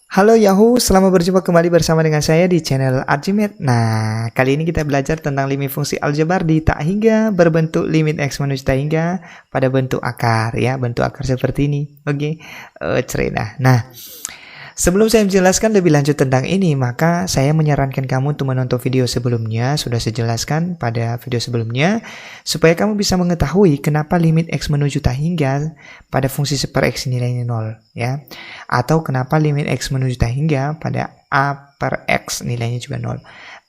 Halo Yahoo, selamat berjumpa kembali bersama dengan saya di channel Archimed. Nah, kali ini kita belajar tentang limit fungsi aljabar di tak hingga berbentuk limit X menuju tak hingga pada bentuk akar ya, bentuk akar seperti ini. Oke, cerita. Nah, sebelum saya menjelaskan lebih lanjut tentang ini, maka saya menyarankan kamu untuk menonton video sebelumnya, sudah saya jelaskan pada video sebelumnya, supaya kamu bisa mengetahui kenapa limit X menuju tak hingga pada fungsi super X nilainya 0, ya. Atau kenapa limit X menuju tak hingga pada A per X nilainya juga 0.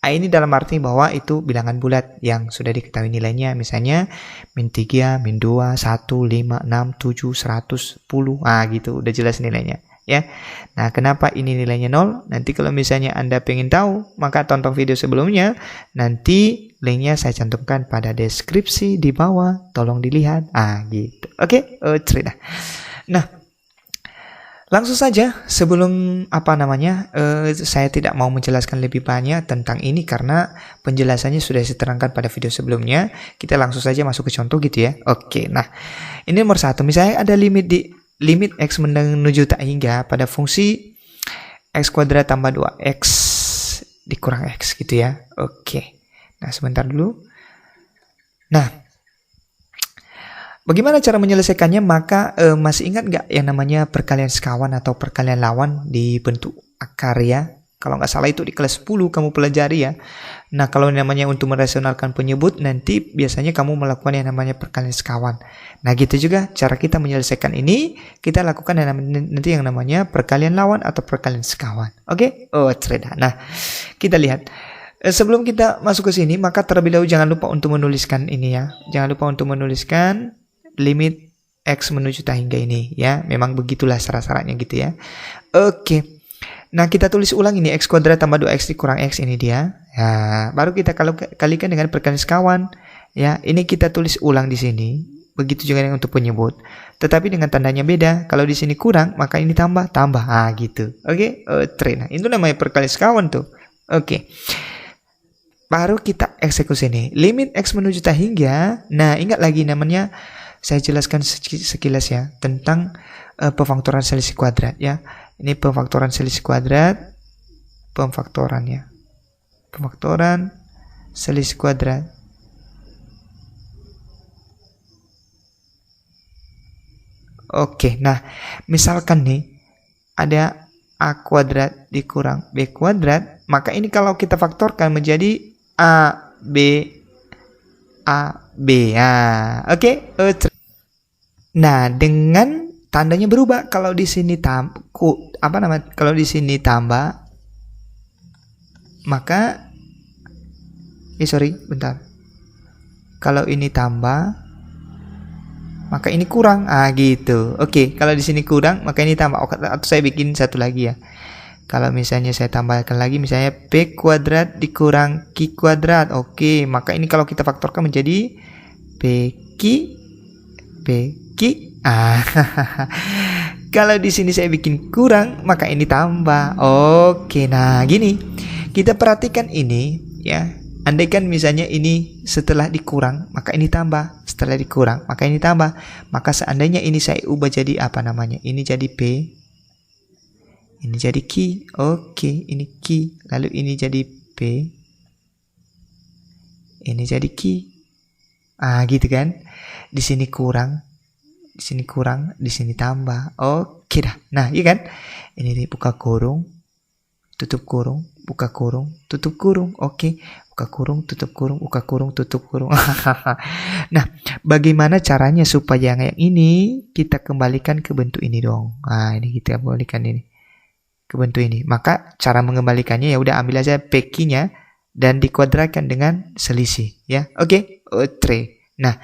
A ini dalam arti bahwa itu bilangan bulat yang sudah diketahui nilainya, misalnya min 3, min 2, 1, 5, 6, 7, 100, 10, gitu, udah jelas nilainya. Ya, nah kenapa ini nilainya 0? Nanti kalau misalnya Anda pengen tahu, maka tonton video sebelumnya. Nanti linknya saya cantumkan pada deskripsi di bawah. Tolong dilihat. Gitu. Oke, cerita. Nah, langsung saja sebelum saya tidak mau menjelaskan lebih banyak tentang ini karena penjelasannya sudah saya terangkan pada video sebelumnya. Kita langsung saja masuk ke contoh gitu ya. Oke, nah ini nomor 1. Misalnya ada limit X menuju tak hingga pada fungsi X kuadrat tambah 2X dikurang X gitu ya. Oke. Nah, sebentar dulu. Nah, bagaimana cara menyelesaikannya? Maka masih ingat nggak yang namanya perkalian sekawan atau perkalian lawan di bentuk akar ya? Kalau nggak salah itu di kelas 10 kamu pelajari ya. Nah, kalau namanya untuk merasionalkan penyebut, nanti biasanya kamu melakukan yang namanya perkalian sekawan. Nah, gitu juga cara kita menyelesaikan ini, kita lakukan nanti yang namanya perkalian lawan atau perkalian sekawan. Oke? Cerita. Nah, kita lihat. Sebelum kita masuk ke sini, maka terlebih dahulu jangan lupa untuk menuliskan ini ya. Jangan lupa untuk menuliskan limit X menuju tak hingga ini ya. Memang begitulah syarat-syaratnya gitu ya. Oke. Nah, kita tulis ulang ini X kuadrat tambah 2X dikurang X ini dia. Ya, baru kita kalikan dengan perkalian sekawan. Ya, ini kita tulis ulang di sini. Begitu juga dengan untuk penyebut. Tetapi dengan tandanya beda. Kalau di sini kurang, maka ini tambah. Gitu. Oke? Nah, itu namanya perkalian sekawan tuh. Oke. Baru kita eksekusi ini. Limit X menuju tak hingga. Nah, ingat lagi namanya, saya jelaskan sekilas ya, tentang pemfaktoran selisih kuadrat ya. Ini pemfaktoran selisih kuadrat, pemfaktoran selisih kuadrat. Oke, nah misalkan nih ada A kuadrat dikurang B kuadrat, maka ini kalau kita faktorkan menjadi AB. Oke. Nah, dengan tandanya berubah. Kalau di sini kalau di sini tambah, maka kalau ini tambah, maka ini kurang. Gitu. Oke, kalau di sini kurang, maka ini tambah. Atau saya bikin satu lagi ya. Kalau misalnya saya tambahkan lagi, misalnya P kuadrat dikurang Q kuadrat. Oke, maka ini kalau kita faktorkan menjadi PQ. Kalau di sini saya bikin kurang, maka ini tambah. Oke, nah gini. Kita perhatikan ini ya. Andaikan misalnya ini setelah dikurang, maka ini tambah. Setelah dikurang, maka ini tambah. Maka seandainya ini saya ubah jadi ini jadi P. Ini jadi Q. Oke, ini Q. Lalu ini jadi P. Ini jadi Q. Gitu kan. Di sini kurang. Di sini kurang, di sini tambah. Oke dah. Nah, iya kan? Ini buka kurung, tutup kurung, buka kurung, tutup kurung. Oke. Buka kurung, tutup kurung, buka kurung, tutup kurung. Nah, bagaimana caranya supaya yang ini kita kembalikan ke bentuk ini dong. Ini kita kembalikan ini ke bentuk ini. Maka cara mengembalikannya ya udah ambil aja PQ-nya dan dikuadratkan dengan selisih ya. Oke? Nah,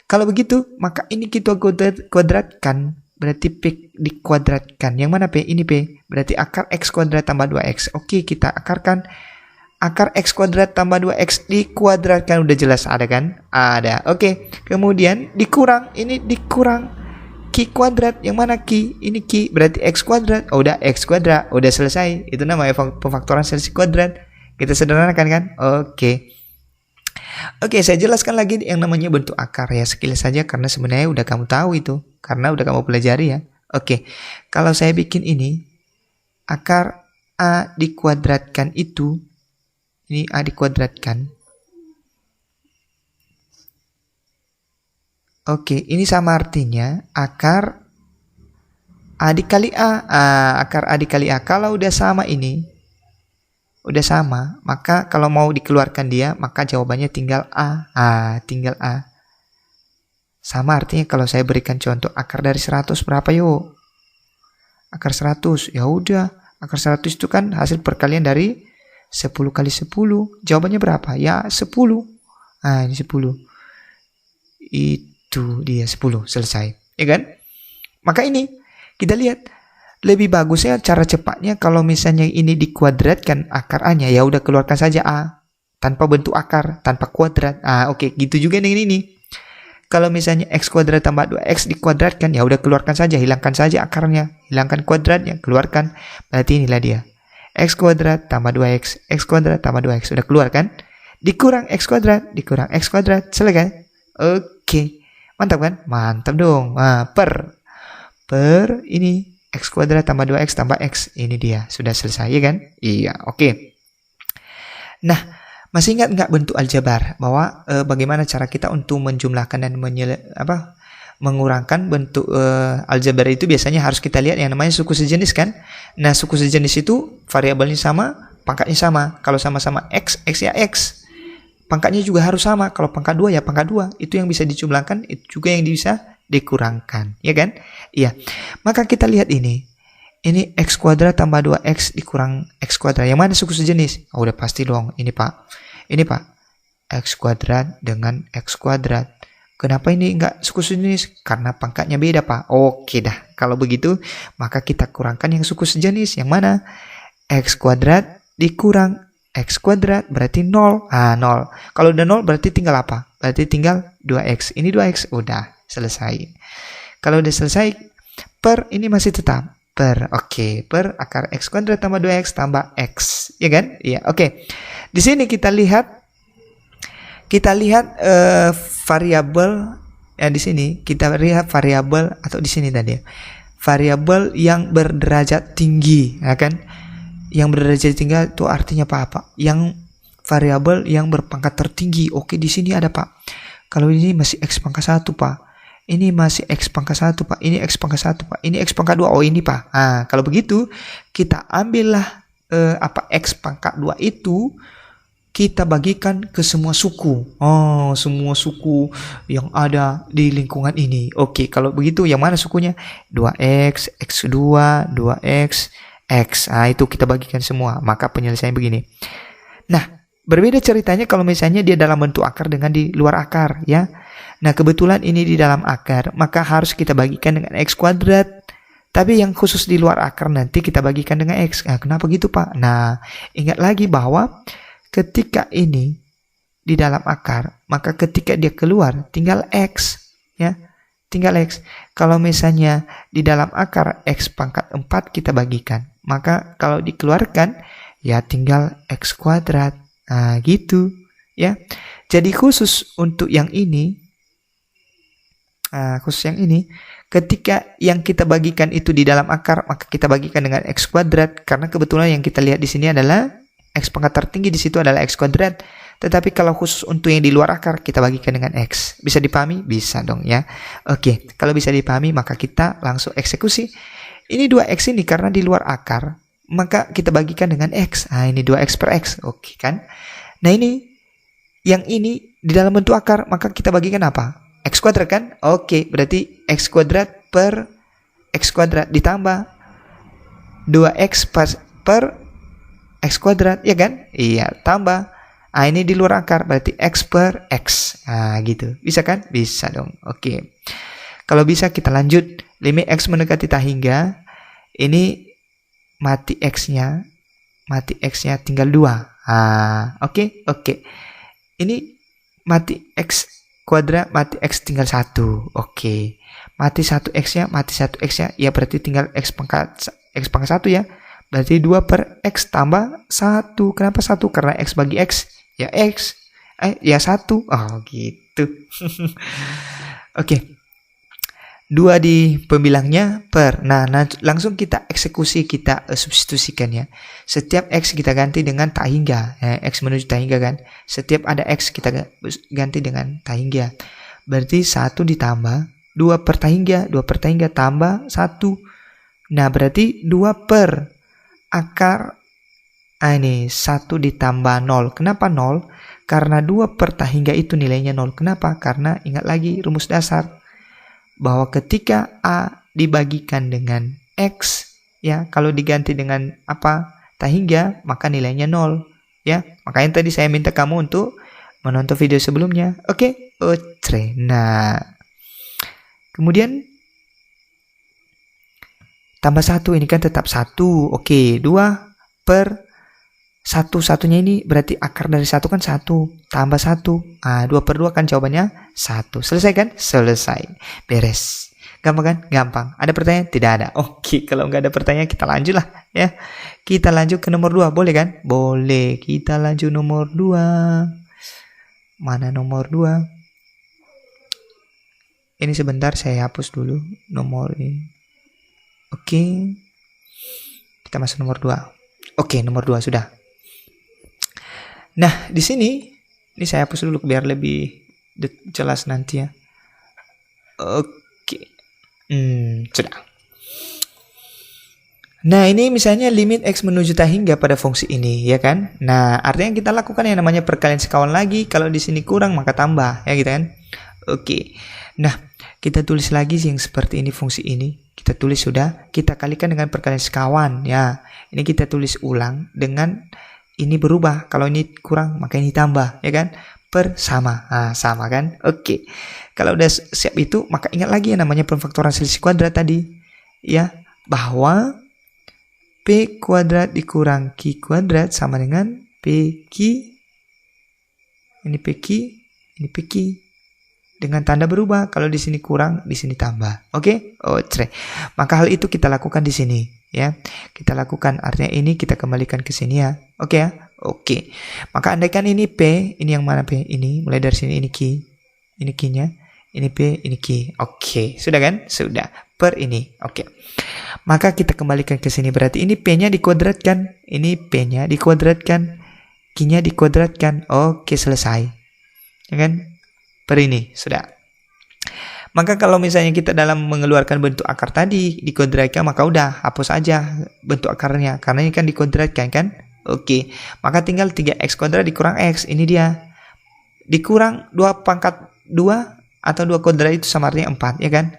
kalau begitu, maka ini kita kuadratkan, berarti P dikuadratkan. Yang mana P? Ini P. Berarti akar X kuadrat tambah 2X. Oke, kita akarkan. Akar X kuadrat tambah 2X dikuadratkan. Udah jelas ada kan? Ada. Oke. Kemudian dikurang. Ini dikurang Q kuadrat. Yang mana Q? Ini Q. Berarti X kuadrat. Udah X kuadrat. Udah selesai. Itu namanya pemfaktoran selisih kuadrat. Kita sederhanakan kan? Oke, saya jelaskan lagi yang namanya bentuk akar ya, sekilas saja karena sebenarnya udah kamu tahu itu, karena udah kamu pelajari ya. Oke, kalau saya bikin ini, akar A dikuadratkan itu, ini A dikuadratkan. Oke, ini sama artinya akar A dikali A. Akar A dikali A. Kalau udah sama ini, udah sama, maka kalau mau dikeluarkan dia, maka jawabannya tinggal A. Tinggal A. Sama artinya kalau saya berikan contoh akar dari 100 berapa yuk? Akar 100, ya udah. Akar 100 itu kan hasil perkalian dari 10 kali 10. Jawabannya berapa? Ya 10. Ini 10. Itu dia 10, selesai. Ya kan? Maka ini kita lihat lebih bagusnya cara cepatnya kalau misalnya ini dikuadratkan akar A-nya, ya udah keluarkan saja A tanpa bentuk akar, tanpa kuadrat. Oke, gitu juga dengan ini. Kalau misalnya x kuadrat tambah 2x dikuadratkan, ya udah keluarkan saja, hilangkan saja akarnya, hilangkan kuadratnya, keluarkan. Berarti inilah dia. X kuadrat tambah 2x, x kuadrat tambah 2x, sudah keluar kan? Dikurang x kuadrat, selesai. Oke. Mantap kan? Mantap dong. Per ini x kuadrat tambah 2x tambah x, ini dia, sudah selesai ya kan? Iya, oke. Nah, masih ingat nggak bentuk aljabar bahwa bagaimana cara kita untuk menjumlahkan dan mengurangkan bentuk aljabar itu biasanya harus kita lihat yang namanya suku sejenis kan? Nah, suku sejenis itu variabelnya sama, pangkatnya sama. Kalau sama-sama x ya x. Pangkatnya juga harus sama. Kalau pangkat 2 ya pangkat 2. Itu yang bisa dijumlahkan, itu juga yang bisa dikurangkan, ya kan? Iya. Maka kita lihat ini. Ini x kuadrat tambah 2x dikurang x kuadrat. Yang mana suku sejenis? Udah pasti dong. Ini Pak. X kuadrat dengan x kuadrat. Kenapa ini enggak suku sejenis? Karena pangkatnya beda, Pak. Oke dah. Kalau begitu, maka kita kurangkan yang suku sejenis. Yang mana? X kuadrat dikurang x kuadrat berarti 0. 0. Kalau udah 0 berarti tinggal apa? Berarti tinggal 2x. Ini 2x. Udah selesai. Kalau udah selesai, per ini masih tetap. Per akar x kuadrat tambah 2x tambah x. Ya kan? Iya, oke. Di sini kita lihat variabel di sini kita lihat variabel atau di sini tadi ya. Variabel yang berderajat tinggi, ya kan? Yang berderajat tinggi itu artinya apa? Yang variabel yang berpangkat tertinggi. Oke, di sini ada, Pak. Kalau ini masih x pangkat 1, Pak. Ini masih x pangkat 1, Pak. Ini x pangkat 1, Pak. Ini x pangkat 2. Oh, ini, Pak. Kalau begitu, kita ambillah x pangkat 2 itu kita bagikan ke semua suku. Semua suku yang ada di lingkungan ini. Oke, kalau begitu yang mana sukunya? 2x, x2, 2x, x. Itu kita bagikan semua. Maka penyelesaian begini. Nah, berbeda ceritanya kalau misalnya dia dalam bentuk akar dengan di luar akar, ya. Nah, kebetulan ini di dalam akar, maka harus kita bagikan dengan x kuadrat. Tapi yang khusus di luar akar nanti kita bagikan dengan x. Kenapa gitu, Pak? Nah, ingat lagi bahwa ketika ini di dalam akar, maka ketika dia keluar tinggal x, ya. Tinggal x. Kalau misalnya di dalam akar x pangkat 4 kita bagikan, maka kalau dikeluarkan ya tinggal x kuadrat. Gitu, ya. Jadi khusus untuk yang ini, ketika yang kita bagikan itu di dalam akar, maka kita bagikan dengan x kuadrat, karena kebetulan yang kita lihat di sini adalah x pangkat tertinggi di situ adalah x kuadrat. Tetapi kalau khusus untuk yang di luar akar, kita bagikan dengan x. Bisa dipahami? Bisa dong, ya. Oke, kalau bisa dipahami, maka kita langsung eksekusi. Ini 2x ini karena di luar akar, maka kita bagikan dengan x. Ini 2x per x. Oke kan? Nah, yang ini di dalam bentuk akar, maka kita bagikan apa? X kuadrat kan? Oke, berarti x kuadrat per x kuadrat ditambah 2x per x kuadrat, ya kan? Iya, tambah. Ini di luar akar, berarti x per x. Gitu. Bisa kan? Bisa dong. Oke. Kalau bisa kita lanjut. Limit x mendekati tak hingga. Ini mati x-nya tinggal 2. Oke. Ini mati x kuadrat, mati x tinggal 1. Oke. Mati 1x-nya, ya berarti tinggal x pangkat 1 ya. Berarti 2 per x tambah 1. Kenapa 1? Karena x bagi x, ya x. Ya 1. Oh, gitu. Oke. 2 di pembilangnya per. Nah, langsung kita eksekusi, kita substitusikan ya. Setiap X kita ganti dengan tak hingga. X menuju tak hingga kan. Setiap ada X kita ganti dengan tak hingga. Berarti 1 ditambah 2 per tak hingga. 2 per tak hingga tambah 1. Nah, berarti 2 per akar. Ini 1 ditambah 0. Kenapa 0? Karena 2 per tak hingga itu nilainya 0. Kenapa? Karena ingat lagi rumus dasar. Bahwa ketika A dibagikan dengan X, ya, kalau diganti dengan apa? Tak hingga, maka nilainya 0, ya. Makanya tadi saya minta kamu untuk menonton video sebelumnya. Oke? Oke. Nah, kemudian tambah 1, ini kan tetap 1. Oke, 2 per 1, satunya ini berarti akar dari 1 kan 1, tambah 1. 2 per 2 kan jawabannya 1. Selesai kan? Selesai. Beres. Gampang kan? Gampang. Ada pertanyaan? Tidak ada. Oke, kalau nggak ada pertanyaan kita lanjut lah ya. Kita lanjut ke nomor 2, boleh kan? Boleh. Kita lanjut nomor 2. Mana nomor 2? Ini sebentar saya hapus dulu nomor ini. Oke. Kita masuk nomor 2. Oke, nomor 2 sudah. Nah, di sini saya hapus dulu biar lebih jelas nanti ya. Oke. Sudah. Nah, ini misalnya limit X menuju tak hingga pada fungsi ini, ya kan? Nah, artinya kita lakukan yang namanya perkalian sekawan lagi. Kalau di sini kurang, maka tambah, ya gitu kan? Oke. Nah, kita tulis lagi yang seperti ini fungsi ini. Kita tulis sudah, kita kalikan dengan perkalian sekawan, ya. Ini kita tulis ulang dengan ini berubah. Kalau ini kurang, maka ini tambah, ya kan? Per sama. Sama kan? Oke. Kalau udah siap itu, maka ingat lagi yang namanya pemfaktoran selisih kuadrat tadi. Ya, bahwa P kuadrat dikurang Q kuadrat sama dengan PQ. Ini PQ, ini PQ. Dengan tanda berubah. Kalau di sini kurang, di sini tambah. Oke? Oke. Maka hal itu kita lakukan di sini. Ya, kita lakukan, artinya ini kita kembalikan ke sini ya. Oke ya? Oke. Maka andaikan ini P, ini yang mana P? Ini, mulai dari sini ini Q. Ini Q-nya, ini P, ini Q. Oke, sudah kan? Sudah. Per ini. Oke. Maka kita kembalikan ke sini, berarti ini P-nya dikuadratkan, ini P-nya dikuadratkan, Q-nya dikuadratkan. Oke, selesai. Ya kan? Per ini, sudah. Maka kalau misalnya kita dalam mengeluarkan bentuk akar tadi dikuadratkan, maka udah hapus aja bentuk akarnya karena ini kan dikuadratkan kan. Oke. Maka tinggal 3x kuadrat dikurang x. Ini dia. Dikurang 2 pangkat 2 atau 2 kuadrat itu sama artinya 4, ya kan?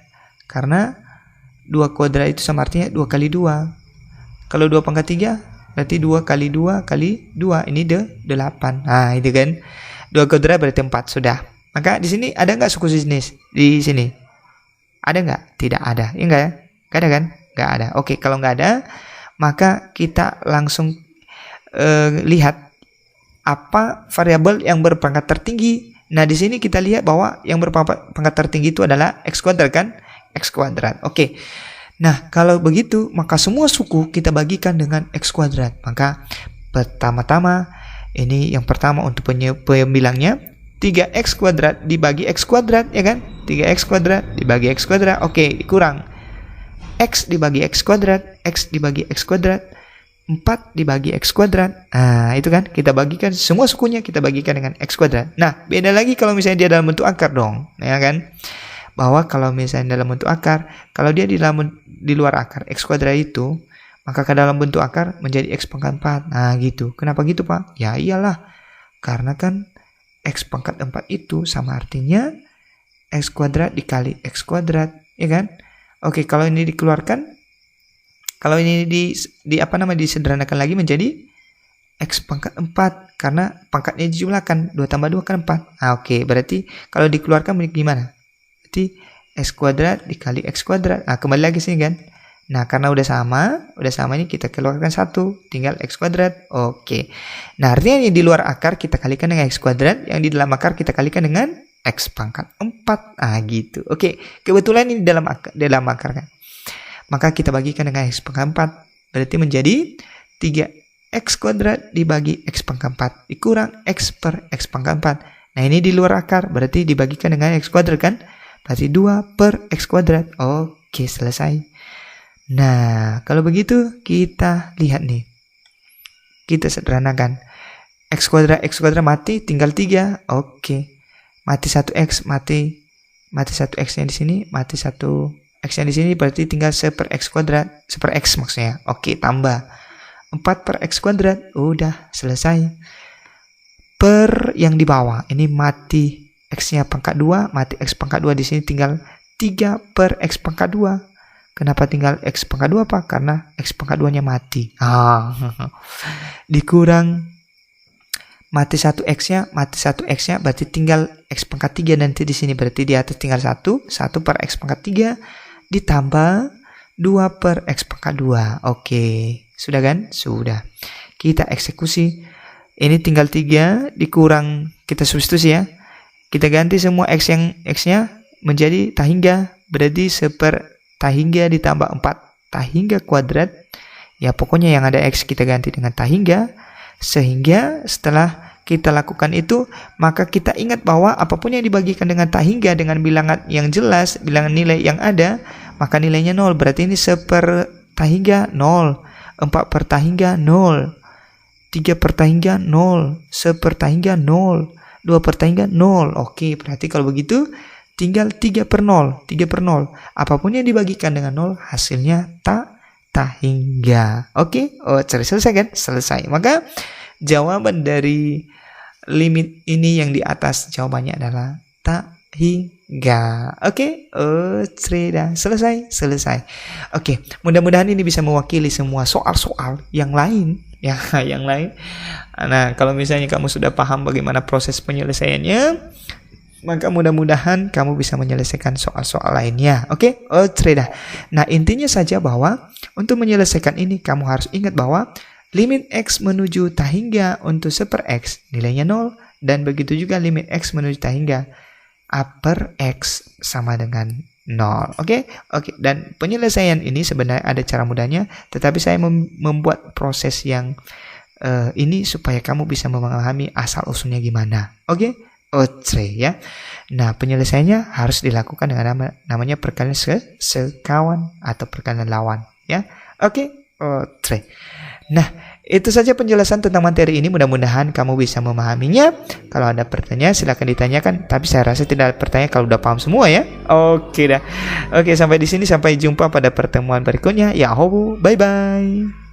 Karena 2 kuadrat itu sama artinya 2 kali 2. Kalau 2 pangkat 3 berarti 2 kali 2 kali 2. Ini 8. Nah, itu kan. 2 kuadrat berarti 4, sudah. Maka di sini ada nggak suku jenis di sini? Ada nggak? Tidak ada. Ya nggak ya? Nggak ada kan? Nggak ada. Oke, kalau nggak ada, maka kita langsung lihat apa variabel yang berpangkat tertinggi. Nah, di sini kita lihat bahwa yang berpangkat tertinggi itu adalah x kuadrat kan? X kuadrat. Oke. Nah, kalau begitu, maka semua suku kita bagikan dengan x kuadrat. Maka pertama-tama, ini yang pertama untuk pembilangnya, 3x kuadrat dibagi x kuadrat, ya kan? 3x kuadrat dibagi x kuadrat. Oke, kurang. X dibagi x kuadrat, x dibagi x kuadrat, 4 dibagi x kuadrat. Nah, itu kan kita bagikan semua sukunya, kita bagikan dengan x kuadrat. Nah, beda lagi kalau misalnya dia dalam bentuk akar dong, ya kan? Bahwa kalau misalnya dalam bentuk akar, kalau dia di luar akar x kuadrat itu, maka ke dalam bentuk akar menjadi x pangkat 4. Nah, gitu. Kenapa gitu, Pak? Ya iyalah. Karena kan x pangkat 4 itu sama artinya x kuadrat dikali x kuadrat, ya kan? Oke, kalau ini dikeluarkan, kalau ini disederhanakan lagi menjadi x pangkat 4 karena pangkatnya dijumlahkan, 2 tambah 2 kan 4. Nah, oke, berarti kalau dikeluarkan gimana? Berarti x kuadrat dikali x kuadrat. Nah, kembali lagi sini kan. Nah, karena udah sama ini kita keluarkan 1, tinggal x kuadrat. Oke. Nah, artinya yang di luar akar kita kalikan dengan x kuadrat, yang di dalam akar kita kalikan dengan x pangkat 4. Ah, gitu. Oke, kebetulan ini dalam akar kan. Maka kita bagikan dengan x pangkat 4. Berarti menjadi 3x kuadrat dibagi x pangkat 4 dikurang x per x pangkat 4. Nah, ini di luar akar, berarti dibagikan dengan x kuadrat kan. berarti 2 per X kuadrat. Oke, selesai. Nah, kalau begitu kita lihat nih. Kita sederhanakan. X kuadrat mati, tinggal 3. Oke. Mati 1X, mati 1X-nya di sini, mati 1X-nya di sini, berarti tinggal 1 per X kuadrat. 1 per X maksudnya. Oke, tambah 4 per X kuadrat. Udah, selesai. Per yang di bawah, ini mati X-nya pangkat 2, mati X pangkat 2 di sini tinggal 3 per X pangkat 2. Kenapa tinggal X pangkat 2, Pak? Karena X pangkat 2-nya mati. Dikurang mati 1X-nya, berarti tinggal X pangkat 3 nanti di sini. Berarti di atas tinggal 1 per X pangkat 3 ditambah 2 per X pangkat 2. Oke, sudah kan? Sudah. Kita eksekusi. Ini tinggal 3 dikurang, kita substitusi ya. Kita ganti semua X-nya menjadi tahingga. Berarti 1 per tahingga ditambah 4 tahingga kuadrat. Ya pokoknya yang ada X kita ganti dengan tahingga. Sehingga setelah kita lakukan itu, maka kita ingat bahwa apapun yang dibagikan dengan tahingga dengan bilangan yang jelas, bilangan nilai yang ada, maka nilainya 0. Berarti ini 1 per tahingga 0, 4 per tahingga 0, 3 per tahingga 0, 1 per tahingga 0, 2 per tahingga 0. Oke, berarti kalau begitu tinggal 3 per 0. Apapun yang dibagikan dengan 0 hasilnya tahingga. Oke, selesai kan? Selesai. Maka jawaban dari limit ini yang di atas jawabannya adalah tahingga. Oke, sudah selesai. Oke, mudah-mudahan ini bisa mewakili semua soal-soal yang lain. Ya, yang lain. Nah, kalau misalnya kamu sudah paham bagaimana proses penyelesaiannya, maka mudah-mudahan kamu bisa menyelesaikan soal-soal lainnya. Oke? Sudah. Nah, intinya saja bahwa untuk menyelesaikan ini kamu harus ingat bahwa limit X menuju tahingga untuk 1 per X nilainya 0, dan begitu juga limit X menuju tahingga A per X sama dengan 0. Oke, dan penyelesaian ini sebenarnya ada cara mudahnya, tetapi saya membuat proses yang ini supaya kamu bisa memahami asal usulnya gimana. Oke, ya. Nah, penyelesaiannya harus dilakukan dengan namanya perkalian sekawan atau perkalian lawan, ya. Oke, Nah, itu saja penjelasan tentang materi ini. Mudah-mudahan kamu bisa memahaminya. Kalau ada pertanyaan silahkan ditanyakan. Tapi saya rasa tidak ada pertanyaan kalau udah paham semua ya. Oke dah. Oke, sampai di sini. Sampai jumpa pada pertemuan berikutnya. Yahoo, bye-bye.